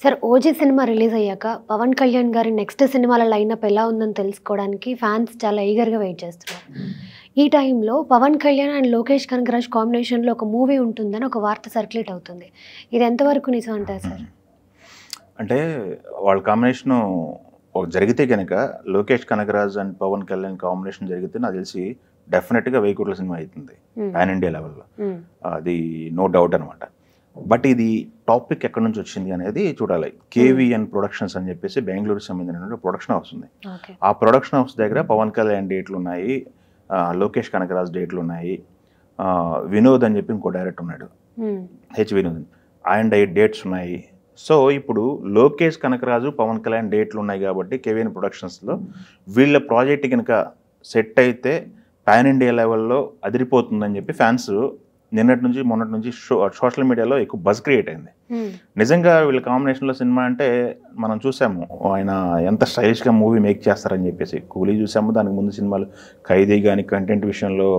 Sir 'OG' cinema release అయ్యాక పవన్ కళ్యాణ్ గారి next సినిమాల లైనప్ ఎలా ఉందని తెలుసుకోవడానికి ఫ్యాన్స్ చాలా ఈగర్‌గా వెయిట్ చేస్తున్నారు. ఈ టైంలో పవన్ కళ్యాణ్ అండ్ లోకేష్ కనగరాజ్ కాంబినేషన్‌లో ఒక మూవీ ఉంటుందని ఒక వార్త సర్క్యులేట్ అవుతుంది. ఇది ఎంతవరకు నిజం అంటారు సార్? అంటే వాళ్ళ కాంబినేషను జరిగితే కనుక లోకేష్ కనగరాజ్ అండ్ పవన్ కళ్యాణ్ కాంబినేషన్ జరిగితే నాకు తెలిసి డెఫినెట్గా 1000 కోట్ల సినిమా అవుతుంది పాన్ ఇండియా లెవెల్లో. అది నో డౌట్ అనమాట. బట్ ఇది టాపిక్ ఎక్కడి నుంచి వచ్చింది అనేది చూడాలి. కేవీఎన్ ప్రొడక్షన్స్ అని చెప్పేసి బెంగళూరుకి సంబంధించిన ప్రొడక్షన్ హౌస్ ఉంది. ఆ ప్రొడక్షన్ హౌస్ దగ్గర పవన్ కళ్యాణ్ డేట్లు ఉన్నాయి, లోకేష్ కనగరాజ్ డేట్లు ఉన్నాయి, వినోద్ అని చెప్పి ఇంకో డైరెక్టర్ ఉన్నాడు, వినోద్, ఆయన డేట్స్ ఉన్నాయి. సో ఇప్పుడు లోకేష్ కనకరాజు పవన్ కళ్యాణ్ డేట్లు ఉన్నాయి కాబట్టి కేవీఎన్ ప్రొడక్షన్స్లో వీళ్ళ ప్రాజెక్ట్ కనుక సెట్ అయితే పాన్ ఇండియా లెవెల్లో అదిరిపోతుందని చెప్పి ఫ్యాన్స్ నిన్నటి నుంచి మొన్నటి నుంచి సోషల్ మీడియాలో ఎక్కువ బజ్ క్రియేట్ అయింది. నిజంగా వీళ్ళ కాంబినేషన్లో సినిమా అంటే మనం చూసాము ఆయన ఎంత స్టైలిష్గా మూవీ మేక్ చేస్తారని చెప్పేసి. కూలీ చూసాము, దానికి ముందు సినిమాలు ఖైదీ కానీ కంటెంట్ విషయంలో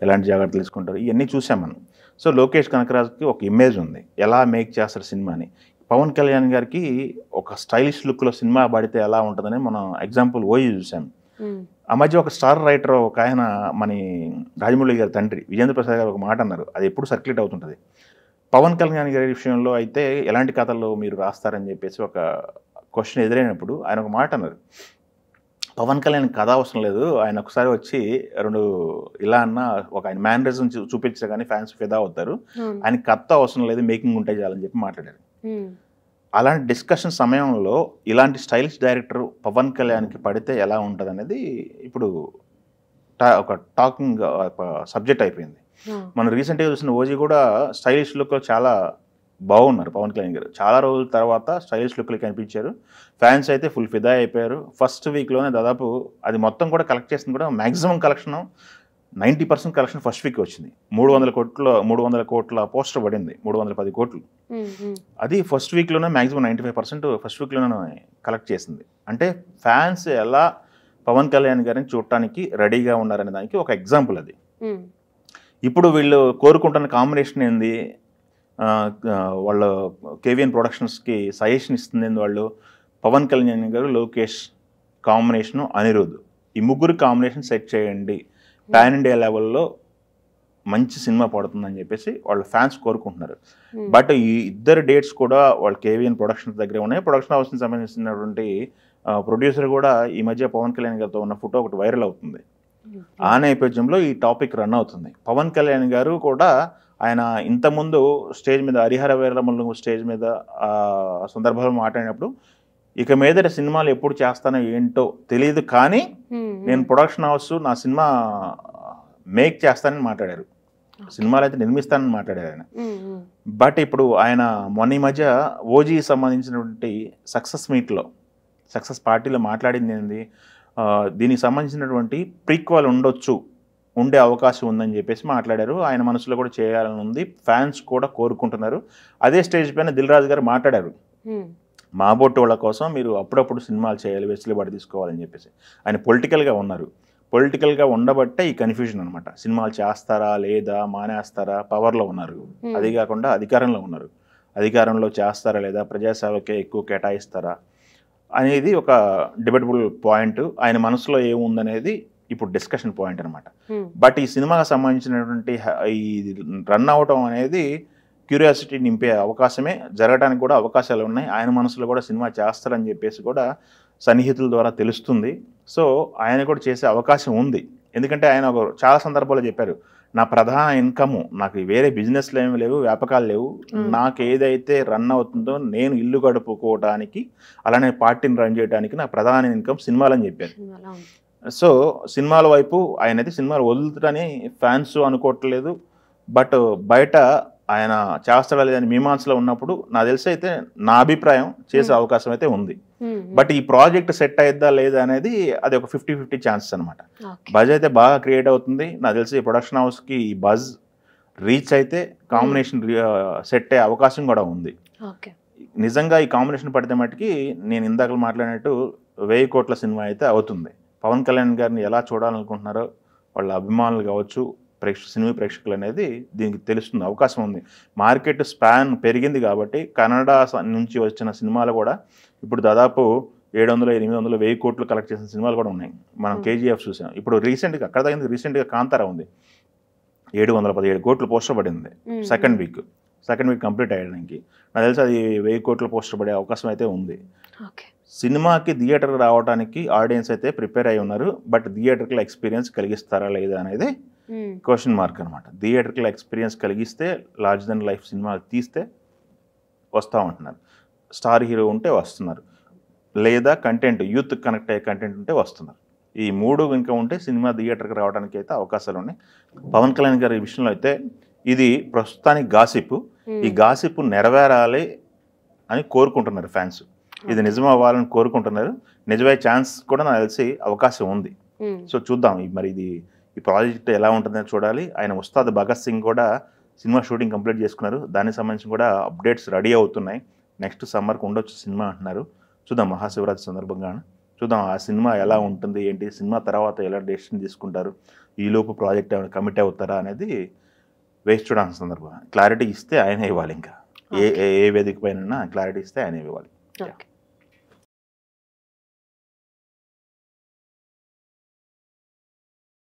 ఎలాంటి జాగ్రత్తలు తీసుకుంటారు ఇవన్నీ చూసాం మనం. సో లోకేష్ కనకరాజ్కి ఒక ఇమేజ్ ఉంది ఎలా మేక్ చేస్తారు సినిమాని. పవన్ కళ్యాణ్ గారికి ఒక స్టైలిష్ లుక్లో సినిమా పడితే ఎలా ఉంటుందని మనం ఎగ్జాంపుల్ ఓజీ చూసాం. ఆ మధ్య ఒక స్టార్ రైటర్ ఒక ఆయన మన రాజమౌళి గారి తండ్రి విజేంద్ర ప్రసాద్ గారు ఒక మాట అన్నారు, అది ఎప్పుడు సర్క్యులేట్ అవుతుంటుంది. పవన్ కళ్యాణ్ గారి విషయంలో అయితే ఎలాంటి కథలు మీరు రాస్తారని చెప్పేసి ఒక క్వశ్చన్ ఎదురైనప్పుడు ఆయన ఒక మాట అన్నారు, పవన్ కళ్యాణ్ కథ అవసరం లేదు, ఆయన ఒకసారి వచ్చి రెండు ఇలా అన్న ఒక ఆయన మేనరిజం చూపించే కానీ ఫ్యాన్స్ ఫిదా అవుతారు, ఆయన కథ అవసరం లేదు, మేకింగ్ ఉంటే చాలని చెప్పి మాట్లాడారు. అలాంటి డిస్కషన్ సమయంలో ఇలాంటి స్టైలిష్ డైరెక్టర్ పవన్ కళ్యాణ్కి పడితే ఎలా ఉంటుంది అనేది ఇప్పుడు ఒక టాకింగ్ సబ్జెక్ట్ అయిపోయింది. మనం రీసెంట్గా చూసిన ఓజీ కూడా స్టైలిష్ లుక్లో చాలా బాగున్నారు. పవన్ కళ్యాణ్ గారు చాలా రోజుల తర్వాత స్టైలిష్ లుక్లు కనిపించారు. ఫ్యాన్స్ అయితే ఫుల్ ఫిదా అయిపోయారు. ఫస్ట్ వీక్లోనే దాదాపు అది మొత్తం కూడా కలెక్ట్ చేసింది కూడా maximum collection 90% collection first week వచ్చింది. 300 కోట్ల పోస్టర్ పడింది, 310 కోట్లు. అది ఫస్ట్ వీక్లోనే మ్యాక్సిమం 95% ఫస్ట్ వీక్లోనే కలెక్ట్ చేసింది. అంటే ఫ్యాన్స్ ఎలా పవన్ కళ్యాణ్ గారిని చూడటానికి రెడీగా ఉన్నారనే దానికి ఒక ఎగ్జాంపుల్ అది. ఇప్పుడు వీళ్ళు కోరుకుంటున్న కాంబినేషన్ ఏంది, వాళ్ళ కేవీఎన్ ప్రొడక్షన్స్కి సజెషన్ ఇస్తుంది వాళ్ళు పవన్ కళ్యాణ్ గారు లోకేష్ కాంబినేషను అనిరుద్ధ్, ఈ ముగ్గురు కాంబినేషన్ సెట్ చేయండి, పాన్ ఇండియా లెవెల్లో మంచి సినిమా పడుతుందని చెప్పేసి వాళ్ళ ఫ్యాన్స్ కోరుకుంటున్నారు. బట్ ఈ ఇద్దరు డేట్స్ కూడా వాళ్ళ కేవీఎన్ ప్రొడక్షన్స్ దగ్గర ఉన్నాయి. ప్రొడక్షన్ హౌస్కి సంబంధించినటువంటి ప్రొడ్యూసర్ కూడా ఈ మధ్య పవన్ కళ్యాణ్ గారితో ఉన్న ఫోటో ఒకటి వైరల్ అవుతుంది. ఆ నేపథ్యంలో ఈ టాపిక్ రన్ అవుతుంది. పవన్ కళ్యాణ్ గారు కూడా ఆయన ఇంతకుముందు స్టేజ్ మీద హరిహర వీరమల్లు స్టేజ్ మీద సందర్భంలో మాట్లాడినప్పుడు ఇక మీదట సినిమాలు ఎప్పుడు చేస్తానో ఏంటో తెలియదు కానీ నేను ప్రొడక్షన్ హౌస్ నా సినిమా మేక్ చేస్తానని మాట్లాడారు, సినిమాలు అయితే నిర్మిస్తానని మాట్లాడారు ఆయన. బట్ ఇప్పుడు ఆయన మొన్న ఈ మధ్య ఓజీ సంబంధించినటువంటి సక్సెస్ పార్టీలో మాట్లాడింది ఏంది, దీనికి సంబంధించినటువంటి ప్రీక్వల్ ఉండే అవకాశం ఉందని చెప్పేసి మాట్లాడారు. ఆయన మనసులో కూడా చేయాలని ఉంది, ఫ్యాన్స్ కూడా కోరుకుంటున్నారు. అదే స్టేజ్ పైన దిల్ రాజు గారు మాట్లాడారు, మా బొట్టు వాళ్ళ కోసం మీరు అప్పుడప్పుడు సినిమాలు చేయాలి, వెసులుబాటు తీసుకోవాలని చెప్పేసి. ఆయన పొలిటికల్గా ఉండబట్టే ఈ కన్ఫ్యూజన్ అనమాట. సినిమాలు చేస్తారా లేదా, మానేస్తారా, పవర్లో ఉన్నారు, అది కాకుండా అధికారంలో ఉన్నారు, అధికారంలో చేస్తారా లేదా, ప్రజాసేవకే ఎక్కువ కేటాయిస్తారా అనేది ఒక డిబేటబుల్ పాయింట్. ఆయన మనసులో ఏముందనేది ఇప్పుడు డిస్కషన్ పాయింట్ అనమాట. బట్ ఈ సినిమాకి సంబంధించినటువంటి ఈ రన్ అవటం అనేది క్యూరియాసిటీ నింపే అవకాశమే, జరగడానికి కూడా అవకాశాలు ఉన్నాయి. ఆయన మనసులో కూడా సినిమా చేస్తారని చెప్పేసి కూడా సన్నిహితుల ద్వారా తెలుస్తుంది. సో ఆయన కూడా చేసే అవకాశం ఉంది. ఎందుకంటే ఆయన చాలా సందర్భాల్లో చెప్పారు, నా ప్రధాన ఇన్కమ్ నాకు వేరే బిజినెస్లు ఏమి లేవు, వ్యాపకాలు లేవు, నాకు ఏదైతే రన్ అవుతుందో నేను ఇల్లు గడుపుకోవడానికి అలానే పార్టీని రన్ చేయడానికి నా ప్రధాన ఇన్కమ్ సినిమాలని చెప్పారు. సో సినిమాల వైపు ఆయన అయితే సినిమాలు వదులుతారని ఫ్యాన్స్ అనుకోవట్లేదు. బట్ బయట ఆయన చేస్తాడా లేదని మీమాంసలో ఉన్నప్పుడు నాకు తెలిసి అయితే నా అభిప్రాయం చేసే అవకాశం అయితే ఉంది. బట్ ఈ ప్రాజెక్ట్ సెట్ అయిద్దా లేదా అనేది అది ఒక 50-50 ఛాన్సెస్ అనమాట. బజ్ అయితే బాగా క్రియేట్ అవుతుంది. నాకు తెలిసి ప్రొడక్షన్ హౌస్కి ఈ బజ్ రీచ్ అయితే కాంబినేషన్ సెట్ అయ్యే అవకాశం కూడా ఉంది. నిజంగా ఈ కాంబినేషన్ పడితే మటుకి నేను ఇందాక మాట్లాడినట్టు 1000 కోట్ల సినిమా అయితే అవుతుంది. పవన్ కళ్యాణ్ గారిని ఎలా చూడాలనుకుంటున్నారో వాళ్ళ అభిమానులు కావచ్చు, సినిమా ప్రేక్షకులు అనేది దీనికి తెలుస్తుంది, అవకాశం ఉంది. మార్కెట్ స్పాన్ పెరిగింది కాబట్టి కన్నడ నుంచి వచ్చిన సినిమాలు కూడా ఇప్పుడు దాదాపు 700, 800, 1000 కోట్లు కలెక్ట్ చేసిన సినిమాలు కూడా ఉన్నాయి. మనం కేజీఎఫ్ చూసాం. ఇప్పుడు రీసెంట్గా అక్కడ తగ్గింది, రీసెంట్గా కాంతారా ఉంది, 717 కోట్లు పోస్టర్ పడింది సెకండ్ వీక్ కంప్లీట్ అయ్యడానికి. నాకు తెలిసి అది 1000 కోట్లు పోస్టర్ పడే అవకాశం అయితే ఉంది. సినిమాకి థియేటర్కి రావడానికి ఆడియన్స్ అయితే ప్రిపేర్ అయి ఉన్నారు. బట్ థియేటర్కి ఎక్స్పీరియన్స్ కలిగిస్తారా లేదా అనేది క్వశ్చన్ మార్క్ అనమాట. థియేటర్కి ఎక్స్పీరియన్స్ కలిగిస్తే లార్జ్ దెన్ లైఫ్ సినిమా తీస్తే వస్తూ ఉంటున్నారు, స్టార్ హీరో ఉంటే వస్తున్నారు, లేదా కంటెంట్ యూత్ కనెక్ట్ అయ్యే కంటెంట్ ఉంటే వస్తున్నారు. ఈ 3 ఇంకా ఉంటే సినిమా థియేటర్కి రావడానికి అయితే అవకాశాలు ఉన్నాయి. పవన్ కళ్యాణ్ గారి విషయంలో అయితే ఇది ప్రస్తుతానికి గాసిప్. ఈ గాసిప్ నెరవేరాలి అని కోరుకుంటున్నారు ఫ్యాన్స్. ఇది నిజం అవ్వాలని కోరుకుంటున్నారు. నిజమయ్యే ఛాన్స్ కూడా నాకు తెలిసి అవకాశం ఉంది. సో చూద్దాం మరి ఈ ప్రాజెక్ట్ ఎలా ఉంటుందని చూడాలి. ఆయన ఉస్తాద్ భగత్ సింగ్ కూడా సినిమా షూటింగ్ కంప్లీట్ చేసుకున్నారు. దానికి సంబంధించి కూడా అప్డేట్స్ రెడీ అవుతున్నాయి. నెక్స్ట్ సమ్మర్కి ఉండొచ్చు సినిమా అంటున్నారు. చూద్దాం, మహాశివరాత్రి సందర్భంగా చూద్దాం ఆ సినిమా ఎలా ఉంటుంది, ఏంటి, సినిమా తర్వాత ఎలా డెసిషన్ తీసుకుంటారు, ఈలోపు ప్రాజెక్ట్ ఏమైనా కమిట్ అవుతారా అనేది వేస్ట్ చూడాల్సిన సందర్భం. క్లారిటీ ఇస్తే ఆయన ఇవ్వాలి. ఇంకా ఏ వేదిక పైన క్లారిటీ ఇస్తే ఆయన ఇవ్వాలి.